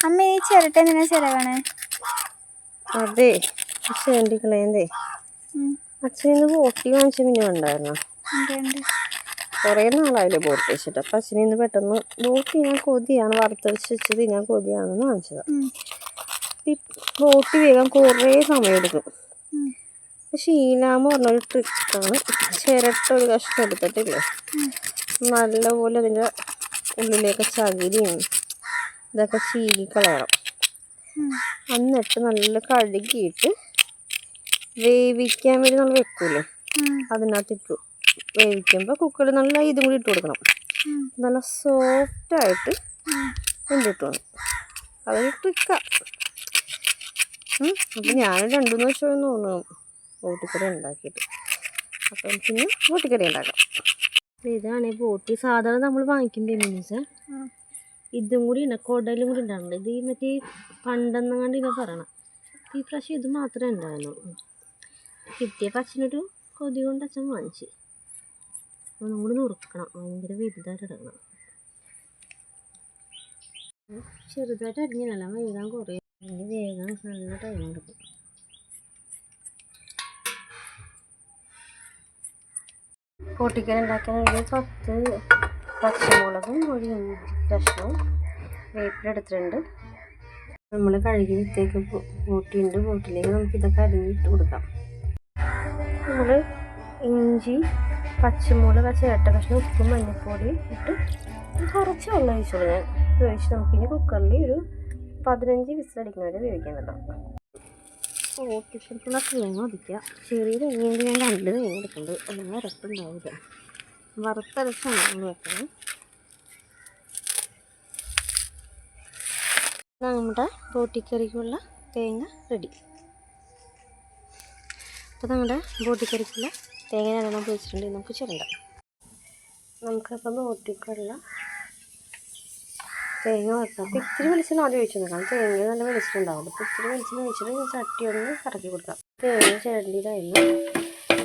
അമ്മ ഈ ചിരട്ട എന്തിനാ ചിരകണേ? അതെ കളയണ്ടേ. അച്ഛനിന്ന് ബോട്ടി വാങ്ങിച്ച പിന്നെ ഉണ്ടായിരുന്നോ? കുറേ നാളായില്ലേ ബോട്ട് വെച്ചിട്ട്. അപ്പം അച്ഛനിന്ന് പെട്ടെന്ന് ബോട്ടി ഞാൻ കൊതിയാണ് വറുത്തരച്ച് വെച്ചത്, ഞാൻ കൊതിയാണെന്ന് വാങ്ങിച്ചതാണ്. ഈ ബോട്ടി വേഗം കുറേ സമയമെടുക്കും. ഷീലാന്ന് പറഞ്ഞൊരു ട്രിക്കാണ്. ചിരട്ട ഒരു കഷ്ണം എടുത്തിട്ടില്ലേ, നല്ലപോലെ അതിൻ്റെ ഉള്ളിലേക്ക് ചകിരിയും ഇതൊക്കെ ചീകിക്കളയണം. എന്നിട്ട് നല്ല കഴുകിയിട്ട് വേവിക്കാൻ വേണ്ടി നമ്മൾ വെക്കൂലേ, അതിനകത്തിട്ടു വേവിക്കുമ്പോൾ കുക്കറിൽ നല്ല ഇതും കൂടി ഇട്ട് കൊടുക്കണം. നല്ല സോഫ്റ്റായിട്ട് കൊണ്ടിട്ട് വേണം. അതൊരു ട്രിക്കാണ്. അപ്പം ഞാൻ 2-3 വർഷം തോന്നുന്നു ബോട്ടിക്കറി ഉണ്ടാക്കിയിട്ട്. അപ്പം പിന്നെ ബോട്ടിക്കറി ഉണ്ടാക്കാം. ഇതാണ് ബോട്ടി. സാധാരണ നമ്മൾ വാങ്ങിക്കുമ്പോൾ മീൻസ് ഇതും കൂടി ഉണ്ട്, കുടലും കൂടി ഉണ്ടാകുന്നുണ്ട്. ഇത് മറ്റേ പണ്ടെന്നങ്ങാണ്ട് ഇങ്ങനെ പറയണം. ഈ പ്രാവശ്യം ഇത് മാത്രമേ ഉണ്ടായിരുന്നുള്ളൂ. കിട്ടിയപ്പോൾ അച്ഛനൊരു കൊതി കൊണ്ട് അച്ഛൻ വാങ്ങിച്ച്. അപ്പോൾ നമ്മൾ നുറുക്കണം, ഭയങ്കര വലുതായിട്ട് ഇടണം. ചെറുതായിട്ട് അരിഞ്ഞല്ല, വേഗം കുറേ വേഗം നല്ല ടൈം എടുക്കും. പൊട്ടിക്കൽ ഉണ്ടാക്കാൻ ഒരു 10 പച്ചമുളകും ഒരു ഇഞ്ചി കഷ്ണവും വേപ്പിലെടുത്തിട്ടുണ്ട്. നമ്മൾ കഴുകി വിത്തേക്ക് ബോട്ടിയുണ്ട്. ബോട്ടിലേക്ക് നമുക്ക് ഇതൊക്കെ അരിഞ്ഞിട്ട് കൊടുക്കാം. നമ്മൾ ഇഞ്ചി, പച്ചമുളക്, ചിരട്ട കഷ്ണം, ഉപ്പും മഞ്ഞൾപ്പൊടി ഇട്ട് കുറച്ച് വെള്ളം ഒഴിച്ചോളൂ. ഞാൻ ഒഴിച്ച് നമുക്കിനി കുക്കറിൽ ഒരു 15 വിസിലടിക്കുന്ന വരെ വേവിക്കാൻ കേട്ടോ. ബോട്ടി ഷെൽഫുള്ള തേങ്ങ ഒതുക്കുക. ചെറിയ തേങ്ങയെങ്കിൽ ഞാൻ 2 തേങ്ങ എടുക്കുന്നുണ്ട്, അല്ലെങ്കിൽ അരപ്പുണ്ടാവില്ല. വറുത്തരച്ചാണ് നമ്മൾ വെക്കുന്നത്. നമ്മുടെ ബോട്ടിക്കറിക്കുള്ള തേങ്ങ റെഡി. അപ്പോൾ നമ്മുടെ ബോട്ടിക്കറിക്കുള്ള തേങ്ങ നല്ലോണം പൊരിച്ചിട്ടുണ്ട്. നമുക്ക് ചിരണ്ടാം. നമുക്കപ്പം ബോട്ടിക്കുള്ള തേങ്ങ വറുക്കാം. അപ്പോൾ ഇത്തിരി വെളിച്ചെണ്ണ ആദ്യം ഒഴിച്ചു നോക്കാം. തേങ്ങ നല്ല വെളിച്ചെണ്ണുണ്ടാവും. അപ്പോൾ ഇത്തിരി വെളിച്ചെണ്ണ ഒഴിച്ചിട്ട് ചട്ടി ഒന്ന് കറക്കി കൊടുക്കാം. തേങ്ങ ചിരണ്ടിയതായിരുന്നു.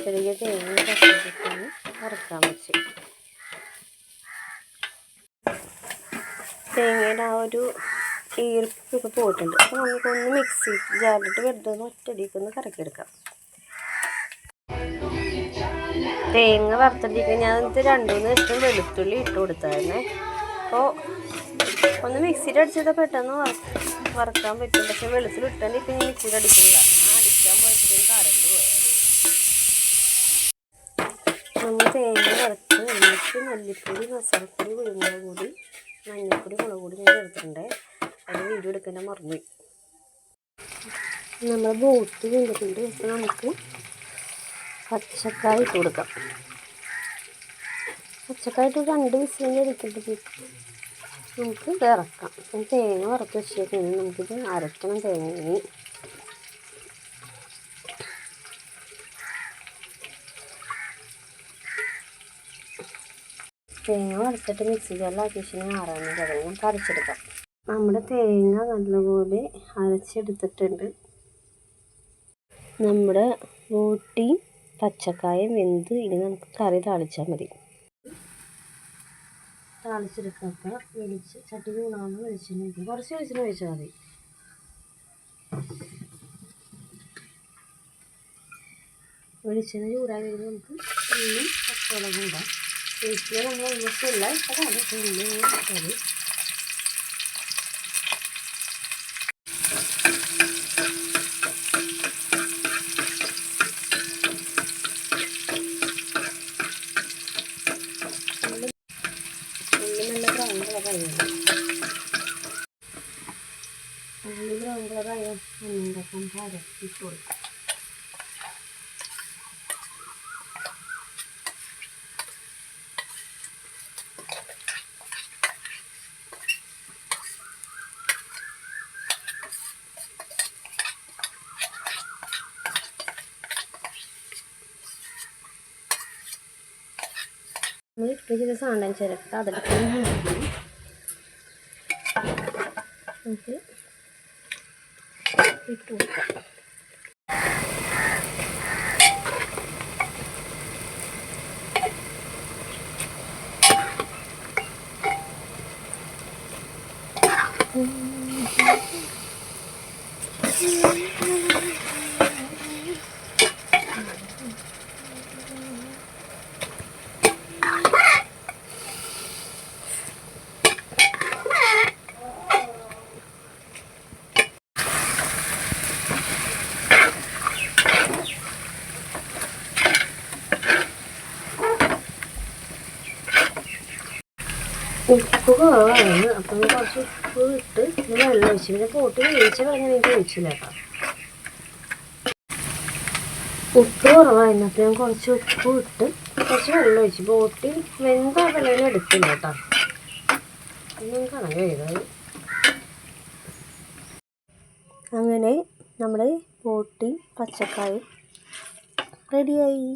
ചെറിയ തേങ്ങ കറക്കിയിട്ടൊന്ന് വറുക്കാൻ വെച്ച് തേങ്ങയുടെ ആ ഒരു ഈർപ്പൊക്കെ പോയിട്ടുണ്ട്. അപ്പോൾ നമുക്കൊന്ന് മിക്സി ജാറിലിട്ട് വെറുതെ ഒറ്റയടിക്കൊന്ന് കറക്കിയെടുക്കാം. തേങ്ങ വറുത്തടിക്കാൻ ഞാൻ 2-3 ദിവസം വെളുത്തുള്ളി ഇട്ട് കൊടുത്തായിരുന്നേ. അപ്പോൾ ഒന്ന് മിക്സിയിൽ അടിച്ചത് പെട്ടെന്ന് വറുക്കാൻ പറ്റും. പക്ഷെ വെളുത്തുള്ളി ഇട്ടാൽ ഇപ്പം ഞാൻ മിക്സിയിൽ അടിക്കുന്നില്ല. ഞാൻ അടിക്കാൻ പോയപ്പോഴത്തേക്കും കറണ്ട് പോയത്. നമ്മൾ തേങ്ങ വറുത്ത് എന്നിട്ട് മല്ലിപ്പൊടി, മസാലപ്പൊടി, കുരുമുളക് പൊടി, മഞ്ഞൾപ്പൊടി, മുളക് പൊടി ഞാൻ ചേർത്തിട്ടുണ്ട്. അത് വീഡിയോ എടുക്കാൻ മറന്നുപോയി. നമ്മൾ ബോട്ടി വെന്തിട്ടുണ്ട്. അപ്പോൾ നമുക്ക് പച്ചക്കായ ഇട്ട് കൊടുക്കാം. പച്ചക്കായ ഇട്ട് 2 വിസിലിൻ്റെ അടിക്കുമ്പോഴത്തേക്ക് നമുക്ക് ഇത് ഇറക്കാം. തേങ്ങ വറുത്ത് വെച്ചേക്കുന്നത് നമുക്കിത് അരക്കണം. തേങ്ങ വറുത്തിട്ട് മിക്സി ജാറിലാക്കി വെച്ചാൽ ആറാനും കടന്ന് നമുക്ക് അരച്ചെടുക്കാം. നമ്മുടെ തേങ്ങ നല്ലപോലെ അരച്ചെടുത്തിട്ടുണ്ട്. നമ്മുടെ ബോട്ടി പച്ചക്കായം വെന്ത് ഇനി നമുക്ക് കറി താളിച്ചാൽ മതി. താളിച്ചെടുക്കുക. ചട്ടി ചൂടാകുമ്പോൾ വെളിച്ചെണ്ണ ഒഴിക്കും. കുറച്ച് വെളിച്ചെണ്ണ ഒഴിച്ചാൽ മതി. വെളിച്ചെണ്ണ ചൂടായി വരുമ്പോൾ നമുക്ക് ഉള്ളും പച്ചമുളകും ഉണ്ടാകും. വീട്ടിൽ നമ്മൾ ഉള്ളല്ല ഇഷ്ടമാണ്. ഉള്ളി മതി. ബ്രൗൺ കളറായ ഉണ്ടാക്കാൻ ഇട്ട് കൊടുക്കാം. നമ്മൾ ഇട്ട് ചെയ്ത സാധനം ചേർത്ത് അതെടുത്ത് നമുക്ക് ഇട്ട് കൊടുക്കാം. ഉപ്പ് കുറവാണ്, അപ്പം കുറച്ച് ഉപ്പ് ഇട്ട് വെള്ളം ഒഴിച്ച് പിന്നെ പോട്ടി വേവിച്ച വെള്ളം എനിക്ക് ഒഴിച്ചില്ല കേട്ടോ. ഉപ്പ് കുറവായിരുന്നു, അപ്പം ഞാൻ കുറച്ച് ഉപ്പ് ഇട്ട് കുറച്ച് വെള്ളം ഒഴിച്ച് പോട്ടി വെന്ത വെള്ളം എടുത്തില്ല കേട്ടോ. ഒന്നും കാണാൻ കഴിയുന്നത്. അങ്ങനെ നമ്മുടെ പോട്ടി പച്ചക്കായ റെഡിയായി.